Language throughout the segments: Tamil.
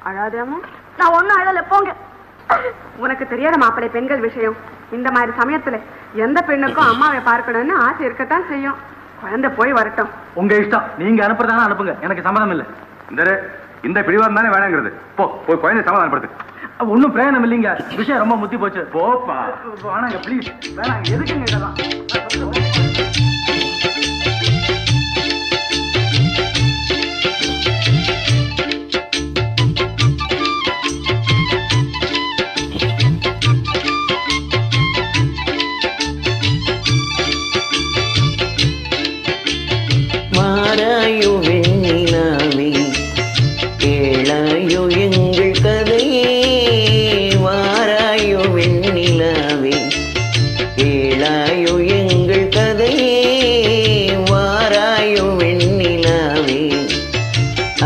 அழாதேமா. நான் ஒன்னும் அழல, போங்க. உனக்கு தெரியாத மாப்பிள்ளை பெண்கள் விஷயம். இந்த மாதிரி சமயத்துல எந்த பெண்ணுக்கும் அம்மாவை பார்க்கணும்னு ஆசை இருக்கத்தான் செய்யும். குழந்தை போய் வரட்டும். உங்க இஷ்டம். நீங்க அனுப்புறதானே அனுப்புங்க, எனக்கு சம்மதம் இல்லை. இந்த பிடிவாதம் தானே வேணாங்கிறது. போய் குழந்தை சமாதானப்படுத்து. ஒன்னும் பிரயோஜனம் இல்லைங்க. விஷயம் ரொம்ப முத்தி போச்சு. போப்பா வேணாங்க, ப்ளீஸ் வேணாங்க. எதுக்குங்க இதெல்லாம்? வாராயோ வெண்ணிலாவே, கேளாயோ எங்கள் கதையே. வாராயோ வெண்ணிலாவே, கேளாயோ எங்கள் கதையே. வாராயோ வெண்ணிலாவே,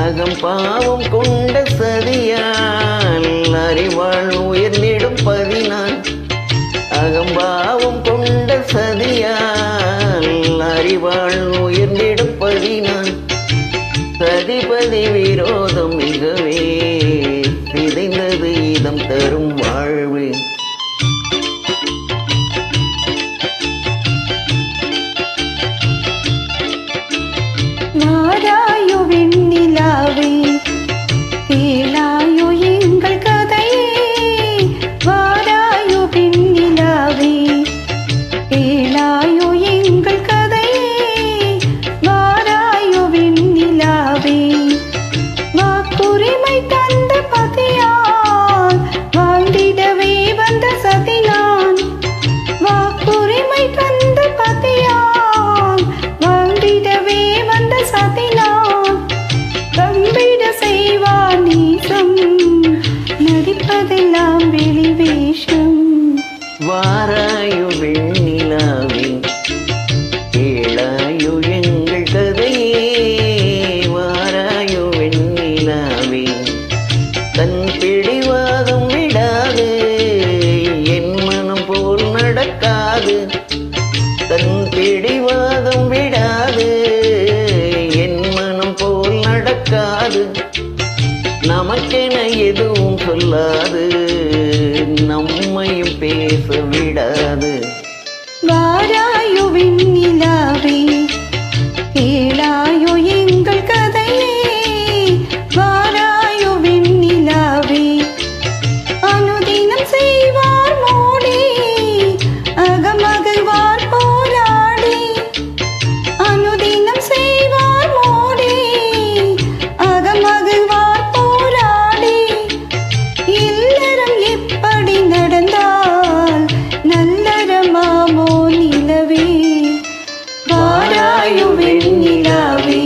அகம் பாவம் கொண்ட சதியால் அறிவாள் உயர்ந்திடும் பதினான். அகம்பாவம் கொண்ட சதியால் அறிவாள் உயர்ந்திடும் பதினான். சதிபதி விரோதம் மிகவே சிதைந்தது இதம் தரும் வாழ்வு. வாராயோ வெண்ணிலாவே, கேளாயோ எங்கள் கதையே. வாராயோ வெண்ணிலாவே, கேளாயோ எங்கள் கதையே. வாராயோ வெண்ணிலாவே, வாக்குரிமை தந்த பதியால் வாழ்ந்திடவே வந்த சதினான். வாக்குரிமை தந்த பதியால் வாழ்ந்திடவே வந்த சதினான். தம்பிட செய்வார் நீசம், நடிப்பதெல்லாம் வெளி வேஷம். வாராயோ வெண்ணிலாவே, கேளாயோ எங்கள் கதையே. வாராயோ வெண்ணிலாவே, தன் பிடிவாதம் விடாது, என் மனம் போல் நடக்காது. தன் பிடிவாதம் விடாது, என் மனம் போல் நடக்காது. நமக்கென எதுவும் சொல்லாது, நம்மையும் பேச விடாது. வாராயோ வெண்ணிலாவே, கேளாயோ எங்கள் கதையே. வாராயோ வெண்ணிலாவே, அனுதினம் செய்வார் மோடி, அகமகிழ்வார் போராடி. அனுதினம் செய்வார் மோடி, அகமகிழ்வார் போராடி. இல்லறம் எப்படி நடந்தால் நல்லறமாமோ நிலவே. வாராயோ வெண்ணிலாவே,